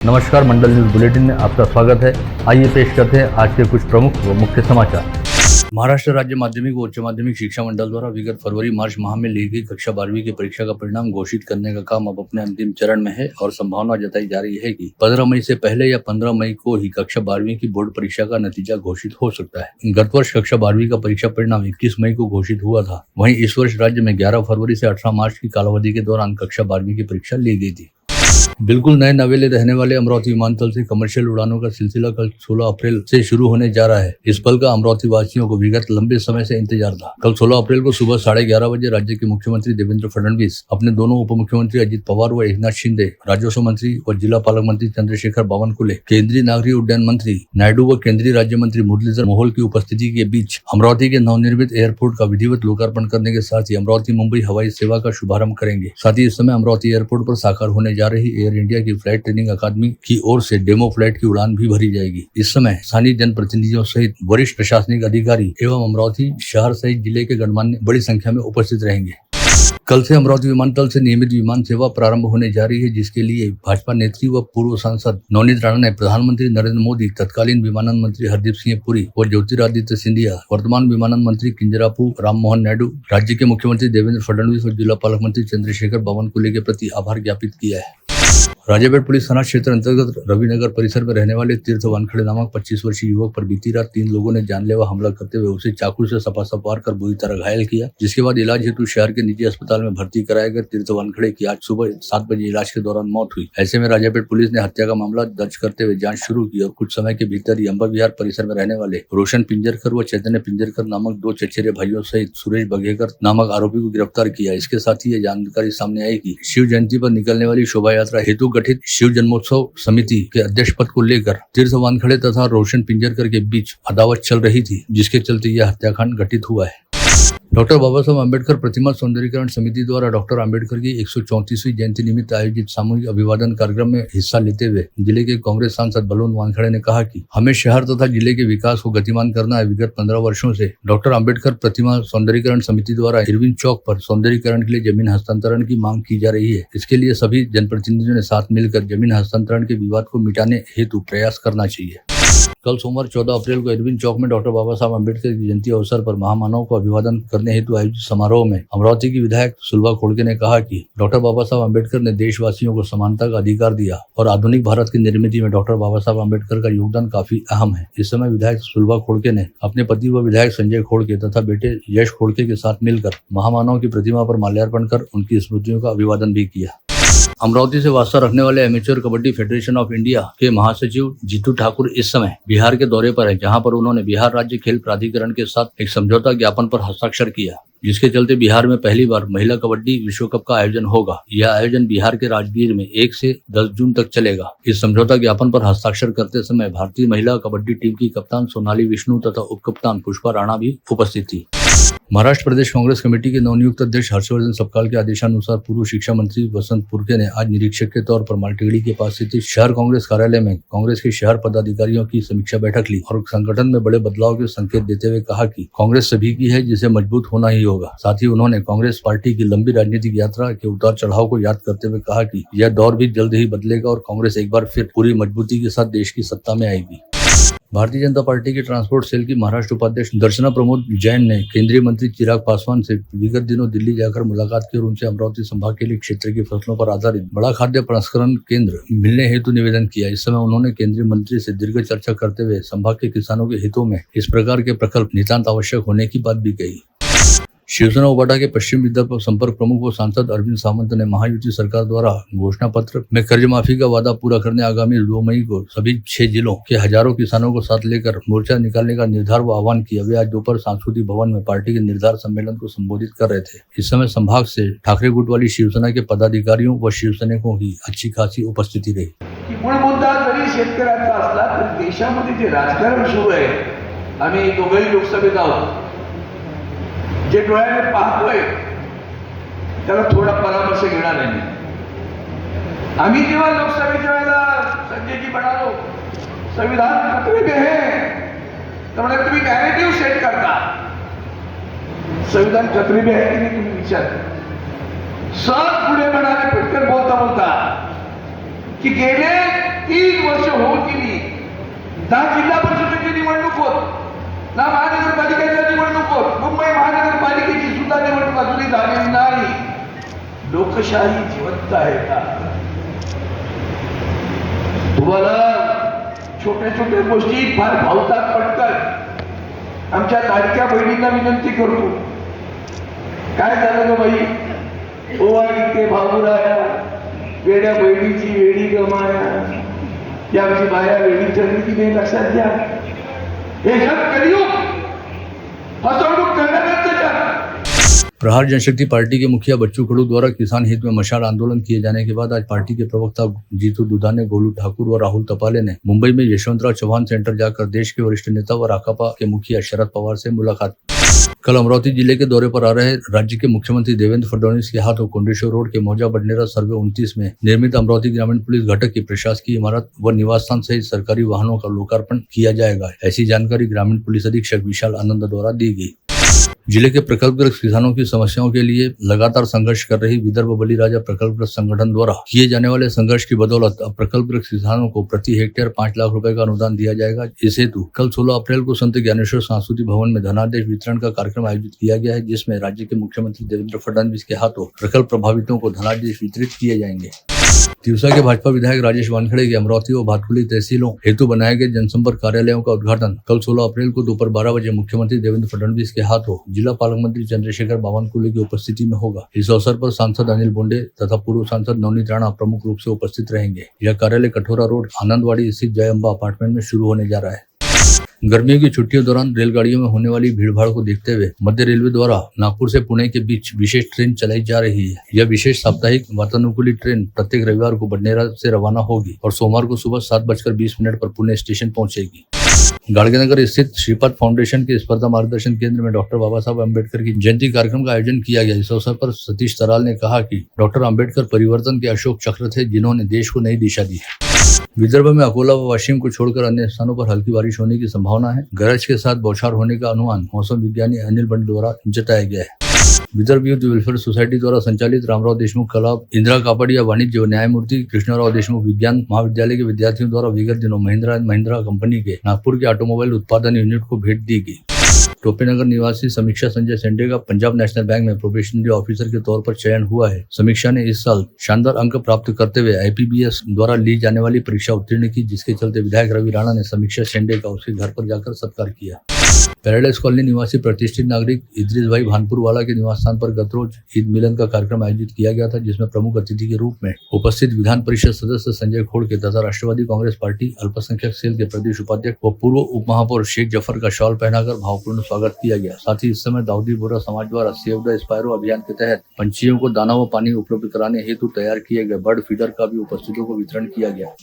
नमस्कार, मंडल news bulletin में आपका स्वागत है। आइए पेश करते हैं आज के कुछ प्रमुख व मुख्य समाचार। महाराष्ट्र राज्य माध्यमिक व उच्च माध्यमिक शिक्षा मंडल द्वारा विगत फरवरी मार्च माह में ली गई कक्षा 12वीं की परीक्षा का परिणाम घोषित करने का काम अब अपने अंतिम चरण में है और संभावना जताई जा रही है कि 15 मई से पहले या 15 मई को ही कक्षा 12वीं की बोर्ड परीक्षा का नतीजा घोषित हो सकता है। गत वर्ष कक्षा 12वीं का परीक्षा परिणाम 21 मई को घोषित हुआ था। वहीं इस वर्ष राज्य में 11 फरवरी से 18 मार्च की कालावधि के दौरान कक्षा 12वीं की परीक्षा ली गई थी। बिल्कुल नए नवेले रहने वाले अमरावती विमानतल से कमर्शियल उड़ानों का सिलसिला कल 16 अप्रैल से शुरू होने जा रहा है। इस पल का अमरावती वासियों को विगत लंबे समय से इंतजार था। कल 16 अप्रैल को सुबह 11:30 बजे राज्य के मुख्यमंत्री देवेंद्र फडणवीस अपने दोनों उप मुख्यमंत्री अजित पवार व एकनाथ शिंदे, राजस्व मंत्री व जिला पालक मंत्री चंद्रशेखर बावनकुले, केंद्रीय नागरिक उड्डयन मंत्री नायडू व केंद्रीय राज्य मंत्री मुरलीधर मोहोल की उपस्थिति के बीच अमरावती के नवनिर्मित एयरपोर्ट का विधिवत लोकार्पण करने के साथ ही अमरावती मुंबई हवाई सेवा का शुभारंभ करेंगे। साथ ही इस समय अमरावती एयरपोर्ट पर साकार होने जा रही एयर इंडिया की फ्लाइट ट्रेनिंग अकादमी की ओर से डेमो फ्लाइट की उड़ान भी भरी जाएगी। इस समय स्थानीय जनप्रतिनिधियों सहित वरिष्ठ प्रशासनिक अधिकारी एवं अमरावती शहर सहित जिले के गणमान्य बड़ी संख्या में उपस्थित रहेंगे। कल से अमरावती विमानतल से नियमित विमान सेवा प्रारंभ होने जा रही है, जिसके लिए भाजपा नेत्री व पूर्व सांसद नवनीत राणा ने प्रधानमंत्री नरेंद्र मोदी, तत्कालीन विमानन मंत्री हरदीप सिंह पुरी व ज्योतिरादित्य सिंधिया, वर्तमान विमानन मंत्री किंजरापू राममोहन नायडू, राज्य के मुख्यमंत्री देवेंद्र फडणवीस और जिला पालक मंत्री चंद्रशेखर बावनकुले के प्रति आभार ज्ञापित किया है। राजापेट पुलिस थाना क्षेत्र अंतर्गत रविनगर परिसर में रहने वाले तीर्थ वानखड़े नामक 25 वर्षीय युवक पर बीती रात 3 लोगों ने जानलेवा हमला करते हुए उसे चाकू से सपासप वार कर बुरी तरह घायल किया, जिसके बाद इलाज हेतु शहर के निजी अस्पताल में भर्ती कराया गया। तीर्थ वानखड़े की आज सुबह 7 बजे इलाज के दौरान मौत हुई। ऐसे में राजापेट पुलिस ने हत्या का मामला दर्ज करते हुए जांच शुरू की और कुछ समय के भीतर ही अंबा विहार परिसर में रहने वाले रोशन पिंजरकर व चैतन्य पिंजरकर नामक 2 चचेरे भाइयों सहित सुरेश बघेकर नामक आरोपी को गिरफ्तार किया। इसके साथ ही ये जानकारी सामने आई कि शिव जयंती पर निकलने वाली शोभा यात्रा हेतु गठित शिव जन्मोत्सव समिति के अध्यक्ष पद को लेकर तीर्थ वानखड़े तथा रोशन पिंजरकर के बीच अदावत चल रही थी, जिसके चलते यह हत्याकांड घटित हुआ है। डॉक्टर बाबा साहब अम्बेडकर प्रतिमा सौंदर्यीकरण समिति द्वारा डॉक्टर अम्बेडकर की 134वीं जयंती निमित्त आयोजित सामूहिक अभिवादन कार्यक्रम में हिस्सा लेते हुए जिले के कांग्रेस सांसद बलवंत वानखड़े ने कहा कि हमें शहर तथा जिले के विकास को गतिमान करना है। विगत 15 वर्षों से डॉक्टर अम्बेडकर प्रतिमा सौंदर्यीकरण समिति द्वारा इरविन चौक पर सौंदर्यीकरण के लिए जमीन हस्तांतरण की मांग की जा रही है। इसके लिए सभी जनप्रतिनिधियों ने साथ मिलकर जमीन हस्तांतरण के विवाद को मिटाने हेतु प्रयास करना चाहिए। कल सोमवार 14 अप्रैल को इरविन चौक में डॉक्टर बाबा साहब अम्बेडकर की जयंती अवसर पर महामानव को अभिवादन करने हेतु आयोजित समारोह में अमरावती की विधायक सुलभा खोड़के ने कहा कि डॉक्टर बाबा साहब अम्बेडकर ने देशवासियों को समानता का अधिकार दिया और आधुनिक भारत की निर्मित में डॉक्टर बाबा साहब अम्बेडकर का योगदान काफी अहम है। इस समय विधायक सुलभा खोड़के ने अपने पति व विधायक संजय खोड़के तथा बेटे यश खोड़के के साथ मिलकर महामानव की प्रतिमा पर माल्यार्पण कर उनकी स्मृतियों का अभिवादन भी किया। अमरावती से वास्ता रखने वाले amateur kabaddi federation of India के महासचिव जीतू ठाकुर इस समय बिहार के दौरे पर है, जहां पर उन्होंने बिहार राज्य खेल प्राधिकरण के साथ एक समझौता ज्ञापन पर हस्ताक्षर किया, जिसके चलते बिहार में पहली बार महिला कबड्डी विश्व कप का आयोजन होगा। यह आयोजन बिहार के राजगीर में 1 से 10 जून तक चलेगा। इस समझौता ज्ञापन पर हस्ताक्षर करते समय भारतीय महिला कबड्डी टीम की कप्तान सोनाली विष्णु तथा उप कप्तान पुष्पा राणा भी उपस्थित थी। महाराष्ट्र प्रदेश कांग्रेस कमेटी के नवनियुक्त अध्यक्ष हर्षवर्धन सपकाल के आदेशानुसार पूर्व शिक्षा मंत्री वसंत पुरके ने आज निरीक्षक के तौर पर मालटेगड़ी के पास स्थित शहर कांग्रेस कार्यालय में कांग्रेस के शहर पदाधिकारियों की समीक्षा बैठक ली और संगठन में बड़े बदलाव के संकेत देते हुए कहा कि कांग्रेस सभी की है, जिसे मजबूत होना ही होगा। साथ ही उन्होंने कांग्रेस पार्टी की लंबी राजनीतिक यात्रा के उतार चढ़ाव को याद करते हुए कहा कि यह दौर भी जल्द ही बदलेगा और कांग्रेस एक बार फिर पूरी मजबूती के साथ देश की सत्ता में आएगी। भारतीय जनता पार्टी के ट्रांसपोर्ट सेल की महाराष्ट्र उपाध्यक्ष दर्शना प्रमोद जैन ने केंद्रीय मंत्री चिराग पासवान से विगत दिनों दिल्ली जाकर मुलाकात की और उनसे अमरावती संभाग के लिए क्षेत्र की फसलों पर आधारित बड़ा खाद्य प्रसंस्करण केंद्र मिलने हेतु निवेदन किया। इस समय उन्होंने केंद्रीय मंत्री से दीर्घ चर्चा करते हुए संभाग के किसानों के हितों में इस प्रकार के प्रकल्प नितांत आवश्यक होने की बात भी कही। शिवसेना उबाटा के पश्चिम विदर्भ संपर्क प्रमुख व सांसद अरविंद सावंत ने महायुति सरकार द्वारा घोषणा पत्र में कर्ज माफी का वादा पूरा करने आगामी 2 मई को सभी 6 जिलों के हजारों किसानों को साथ लेकर मोर्चा निकालने का निर्धार व आह्वान किया। वे आज दोपहर सांस्कृतिक भवन में पार्टी के निर्धार सम्मेलन को संबोधित कर रहे थे। इस समय संभाग से ठाकरे गुट वाली शिवसेना के पदाधिकारियों व शिवसैनिकों की अच्छी खासी उपस्थिती रही। मूळ मुद्दा जरी शेतकऱ्यांचा असला तरी देशामध्ये जे राजकारण सुरू आहे, आम्ही दोघेही लोकसभेत आहोत, जे डोळ्याने पाहतोय त्याला थोडा परामर्श घेणार आहे। आम्ही जेव्हा लोकसभेच्या वेळेला संजय जी म्हणालो संविधान खतरे में है, तर म्हणे तुम्ही नॅरेटिव्ह सेट करता, संविधान खतरे में है की नाही तुम्ही विचार। सहज पुढे म्हणाले पटकन बोलता बोलता की गेले ना जिल्हा परिषदेची निवडणूक होत, ना महानगरपालिकेच्या निवडणूक होत, मुंबई महानगरपालिकेची सुद्धा निवडणूक अजूनही झालेली नाही. लोकशाही जिवंत आहे का? तुम्हाला छोट्या छोट्या गोष्टी फार भावतात पडतात. आमच्या लाडक्या बहिणींना विनंती करतो, काय झालं ग बाई, ओवा इतके भाऊराया, वेड्या बहिणीची वेडी गमाया, या आमची बाया वेडी ठरली की नाही लक्षात घ्या. हे जग कलियुग, फसवणूक करणाऱ्यांचं जग. प्रहार जनशक्ति पार्टी के मुखिया बच्चू कडू द्वारा किसान हित में मशाल आंदोलन किए जाने के बाद आज पार्टी के प्रवक्ता जीतू दुधाने, गोलू ठाकुर व राहुल तपाले ने मुंबई में यशवंतराव चौहान सेंटर जाकर देश के वरिष्ठ नेता व राकापा के मुखिया शरद पवार से मुलाकात. कल अमरावती जिले के दौरे पर आ रहे राज्य के मुख्यमंत्री देवेंद्र फडणवीस के हाथों कुंडेश्वर रोड के मौजा बडनेरा सर्वे 29 में निर्मित अमरावती ग्रामीण पुलिस घटक की प्रशासकीय इमारत व निवास स्थान सहित सरकारी वाहनों का लोकार्पण किया जाएगा. ऐसी जानकारी ग्रामीण पुलिस अधीक्षक विशाल आनंद द्वारा दी गई. जिले के प्रकल्पग्रस्त किसानों की समस्याओं के लिए लगातार संघर्ष कर रही विदर्भ बलिराजा प्रकल्पग्रस्त संगठन द्वारा किए जाने वाले संघर्ष की बदौलत अब प्रकल्पग्रस्त किसानों को प्रति हेक्टेयर 5 लाख रुपए का अनुदान दिया जाएगा. इस हेतु कल 16 अप्रैल को संत ज्ञानेश्वर सांस्कृतिक भवन में धनादेश वितरण का कार्यक्रम आयोजित किया गया है, जिसमें राज्य के मुख्यमंत्री देवेंद्र फडणवीस के हाथों प्रकल्प प्रभावितों को धनादेश वितरित किए जाएंगे. तिवसा के भाजपा विधायक राजेश वानखेड़े के अमरावती व भातकुली तहसीलों हेतु बनाए गए जनसंपर्क कार्यालयों का उद्घाटन कल 16 अप्रैल को दोपहर 12 बजे मुख्यमंत्री देवेंद्र फडणवीस के हाथों जिला पालक मंत्री चंद्रशेखर बावनकुले की उपस्थिति में होगा. इस अवसर पर सांसद अनिल बोंडे तथा पूर्व सांसद नवनीत राणा प्रमुख रूप से उपस्थित रहेंगे. यह कार्यालय कठोरा रोड आनंदवाड़ी स्थित जय अम्बा अपार्टमेंट में शुरू होने जा रहा है. गर्मियों की छुट्टियों दौरान रेलगाड़ियों में होने वाली भीड़भाड़ को देखते हुए मध्य रेलवे द्वारा नागपुर से पुणे के बीच विशेष ट्रेन चलाई जा रही है. यह विशेष साप्ताहिक वातानुकूलित ट्रेन प्रत्येक रविवार को बडनेरा से रवाना होगी और सोमवार को सुबह 7:20 पर पुणे स्टेशन पहुंचेगी. गाड़गेनगर स्थित श्रीपद फाउंडेशन के स्पर्धा मार्गदर्शन केंद्र में डॉक्टर बाबा साहब अम्बेडकर की जयंती कार्यक्रम का आयोजन किया गया. इस अवसर पर सतीश तराल ने कहा कि डॉक्टर अम्बेडकर परिवर्तन के अशोक चक्र थे, जिन्होंने देश को नई दिशा दी. विदर्भ में अकोला व वाशिम को छोड़कर अन्य स्थानों पर हल्की बारिश होने की संभावना है. गरज के साथ बौछार होने का अनुमान मौसम विज्ञानी अनिल बंड द्वारा जताया गया है. विदर्भ यूथ वेलफेयर सोसाइटी द्वारा संचालित रामराव देशमुख कला, इंदिरा कापड़िया वाणिज्य व न्यायमूर्ति कृष्णराव देशमुख विज्ञान महाविद्यालय के विद्यार्थियों द्वारा विगत दिनों महिंद्रा एंड महिंद्रा कंपनी के नागपुर के ऑटोमोबाइल उत्पादन यूनिट को भेंट दी गई. टोपेनगर निवासी समीक्षा संजय सेंडे का पंजाब नेशनल बैंक में प्रोबेशनरी ऑफिसर के तौर पर चयन हुआ है. समीक्षा ने इस साल शानदार अंक प्राप्त करते हुए IPBS द्वारा ली जाने वाली परीक्षा उत्तीर्ण की, जिसके चलते विधायक रवि राणा ने समीक्षा सेंडे का उसके घर पर जाकर सत्कार किया. पैराडाइज कॉलोनी निवासी प्रतिष्ठित नागरिक इद्रिस भाई भानपुर वाला के निवास स्थान पर गत रोज ईद मिलन का कार्यक्रम आयोजित किया गया था, जिसमें प्रमुख अतिथि के रूप में उपस्थित विधान परिषद सदस्य संजय खोड़के तथा राष्ट्रवादी कांग्रेस पार्टी अल्पसंख्यक सेल के प्रदेश उपाध्यक्ष व पूर्व उप महापौर शेख जफर का शॉल पहनाकर भावपूर्ण स्वागत किया गया. साथ ही इस समय दाऊदी बोरा समाज द्वारा सेव द स्पायरो अभियान के तहत पंछियों को दाना व पानी उपलब्ध कराने हेतु तैयार किए गए बर्ड फीडर का भी उपस्थितों को वितरण किया गया.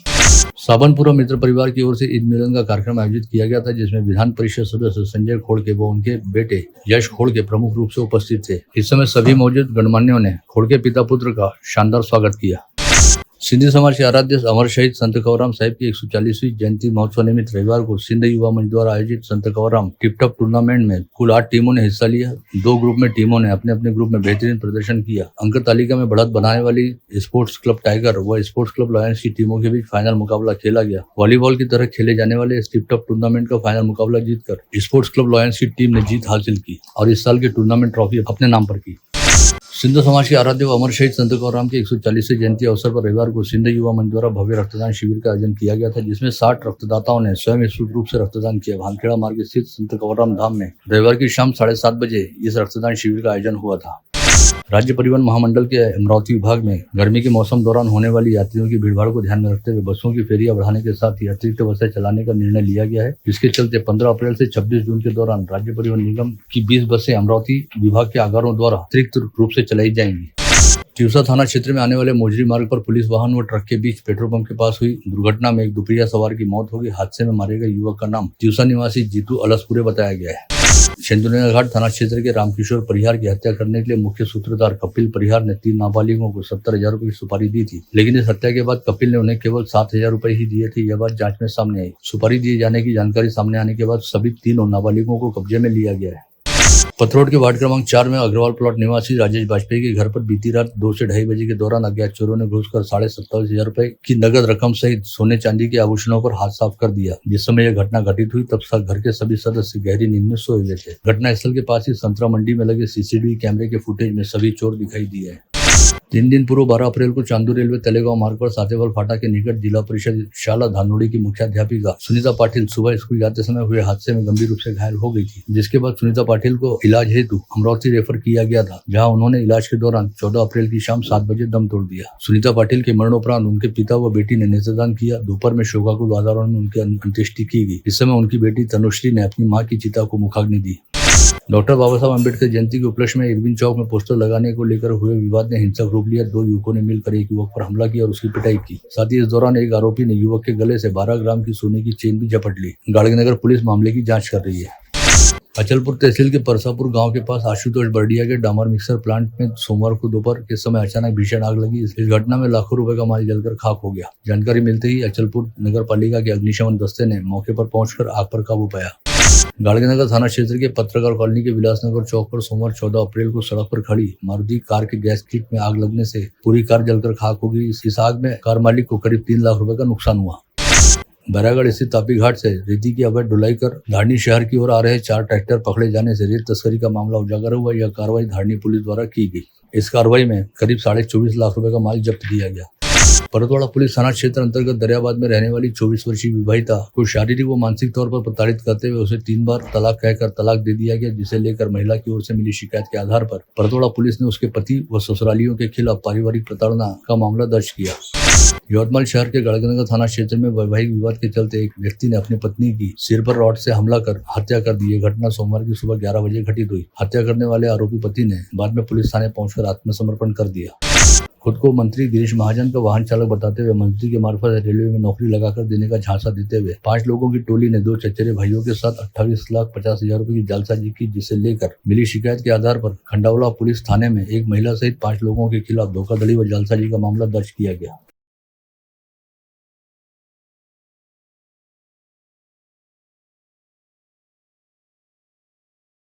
साबनपुरा मित्र परिवार की ओर से ईद मिलन का कार्यक्रम आयोजित किया गया था, जिसमें विधान परिषद सदस्य संजय खोड़के व उनके बेटे यश खोड़के प्रमुख रूप से उपस्थित थे. इस समय सभी मौजूद गणमान्यों ने खोड़के पिता पुत्र का शानदार स्वागत किया. सिंधी समाज के आराध्य अमर शहीद संत कंवरराम साहिब की 140वीं जयंती महोत्सव निमित्त रविवार को सिंध युवा मंच द्वारा आयोजित संत कंवरराम टिप टॉप टूर्नामेंट में कुल 8 टीमों ने हिस्सा लिया. 2 ग्रुप में टीमों ने अपने अपने ग्रुप में बेहतरीन प्रदर्शन किया. अंक तालिका में बढ़त बनाने वाली स्पोर्ट्स क्लब टाइगर व स्पोर्ट्स क्लब लॉयंस की टीमों के बीच फाइनल मुकाबला खेला गया. वॉलीबॉल की तरह खेले जाने वाले इस टिप टॉप टूर्नामेंट का फाइनल मुकाबला जीतकर स्पोर्ट्स क्लब लॉयंस की टीम ने जीत हासिल की और इस साल की टूर्नामेंट ट्रॉफी अपने नाम पर की. सिंध समाज के आराध्य व अमर शहीद संत कंवरराम की 140वीं जयंती अवसर पर रविवार को सिंध युवा मंच द्वारा भव्य रक्तदान शिविर का आयोजन किया गया था, जिसमें 60 रक्तदाताओं ने स्वयं स्फूर्त रूप से रक्तदान किया. भानखेड़ा मार्ग स्थित संत कंवरराम धाम में रविवार की शाम 7:30 बजे इस रक्तदान शिविर का आयोजन हुआ था. राज्य परिवहन महामंडल के अमरावती विभाग में गर्मी के मौसम दौरान होने वाली यात्रियों की भीड़भाड़ को ध्यान में रखते हुए बसों की फेरियां बढ़ाने के साथ ही अतिरिक्त बसें चलाने का निर्णय लिया गया है. इसके चलते 15 अप्रैल से 26 जून के दौरान राज्य परिवहन निगम की 20 बसें अमरावती विभाग के आगारों द्वारा अतिरिक्त रूप से चलाई जाएंगी. तिवसा थाना क्षेत्र में आने वाले मोजरी मार्ग पर पुलिस वाहन व ट्रक के बीच पेट्रोल पंप के पास हुई दुर्घटना में एक दुपहिया सवार की मौत हो गई. हादसे में मारे गए युवक का नाम तिवसा निवासी जीतू अलसपुरे बताया गया है. सिंधुनगर घाट थाना क्षेत्र के रामकिशोर परिहार की हत्या करने के लिए मुख्य सूत्रधार कपिल परिहार ने 3 नाबालिगों को 70,000 रुपए की सुपारी दी थी, लेकिन इस हत्या के बाद कपिल ने उन्हें केवल 7,000 रुपए ही दिए थे. यह बात जांच में सामने आई. सुपारी दिए जाने की जानकारी सामने आने के बाद सभी 3 नाबालिगों को कब्जे में लिया गया है. पथरोड के वार्ड क्रमांक 4 में अग्रवाल प्लॉट निवासी राजेश वाजपेयी के घर पर बीती रात 2 से 2:30 बजे के दौरान अज्ञात चोरों ने घुसकर 27,500 रुपए की नगद रकम सहित सोने चांदी के आभूषणों पर हाथ साफ कर दिया। जिस समय यह घटना घटित हुई तब घर के सभी सदस्य गहरी नींद में सोए हुए थे। घटना स्थल के पास ही संतरा मंडी में लगे सीसीटीवी कैमरे के फुटेज में सभी चोर दिखाई दिए हैं। 3 दिन पूर्व 12 अप्रैल को चांदू रेलवे तलेगांव मार्ग पर सातेवाल फाटा के निकट जिला परिषद शाला धानोड़ी की मुख्याध्यापिका सुनीता पाटिल सुबह स्कूल जाते समय हुए हादसे में गंभीर रूप से घायल हो गई थी, जिसके बाद सुनीता पाटिल को इलाज हेतु अमरावती रेफर किया गया था, जहां उन्होंने इलाज के दौरान 14 अप्रैल की शाम 7 बजे दम तोड़ दिया। सुनीता पाटिल के मरणोपरांत उनके पिता व बेटी ने नेत्रदान किया। दोपहर में शोकाकुल वातावरण में उनकी अंत्येष्टि की गई। इस समय उनकी बेटी तनुश्री ने अपनी मां की चिता को मुखाग्नि दी। डॉक्टर बाबा साहब अम्बेडकर जयंती के उपलक्ष्य में इरविन चौक में पोस्टर लगाने को लेकर हुए विवाद ने हिंसक रूप लिया। 2 युवकों ने मिलकर एक युवक पर हमला किया और उसकी पिटाई की। साथ ही इस दौरान एक आरोपी ने युवक के गले से 12 ग्राम की सोने की चेन भी झपट ली। गाड़गनगर पुलिस मामले की जांच कर रही है। अचलपुर तहसील के परसापुर गांव के पास आशुतोष बर्डिया के डामर मिक्सर प्लांट में सोमवार को दोपहर के समय अचानक भीषण आग लगी। इस घटना में लाखों रुपए का माल जलकर खाक हो गया। जानकारी मिलते ही अचलपुर नगर पालिका के अग्निशमन दस्ते ने मौके पर पहुंचकर आग पर काबू पाया। गाड़गनगर थाना क्षेत्र के पत्रकार कॉलोनी के विलासनगर चौक पर सोमवार 14 अप्रैल को सड़क पर खड़ी मारुति कार के गैस किट में आग लगने से पूरी कार जलकर खाक हो गई। इस आग में कार मालिक को करीब 3 लाख रुपए का नुकसान हुआ। बैरागढ़ स्थित तापी घाट से रेती की अवैध ढुलाई कर धारनी शहर की ओर आ रहे 4 ट्रैक्टर पकड़े जाने से रेत तस्करी का मामला उजागर हुआ। यह कार्रवाई धारनी पुलिस द्वारा की गई। इस कार्रवाई में करीब 24.5 लाख रुपए का माल जब्त किया गया। परतवाड़ा पुलिस थाना क्षेत्र अंतर्गत दरियाबाद में रहने वाली 24 वर्षीय विवाहिता को शारीरिक व मानसिक तौर पर प्रताड़ित करते हुए उसे 3 बार तलाक कहकर तलाक दे दिया गया, जिसे लेकर महिला की ओर से मिली शिकायत के आधार पर परतवाड़ा पुलिस ने उसके पति व ससुरालियों के खिलाफ पारिवारिक प्रताड़ना का मामला दर्ज किया। यवतमाल शहर के गाड़गनगर थाना क्षेत्र में वैवाहिक विवाद के चलते एक व्यक्ति ने अपनी पत्नी की सिर पर रॉड से हमला कर हत्या कर दी। यह घटना सोमवार की सुबह 11 बजे घटित हुई। हत्या करने वाले आरोपी पति ने बाद में पुलिस थाने पहुंचकर आत्मसमर्पण कर दिया। खुद को मंत्री गिरीश महाजन का वाहन चालक बताते हुए मंत्री के मार्फत रेलवे में नौकरी लगाकर देने का झांसा देते हुए 5 लोगों की टोली ने 2 चचेरे भाइयों के साथ 28,50,000 रुपए की जालसाजी की, जिसे लेकर मिली शिकायत के आधार पर खंडावला पुलिस थाने में एक महिला सहित 5 लोगों के खिलाफ धोखाधड़ी व जालसाजी का मामला दर्ज किया गया।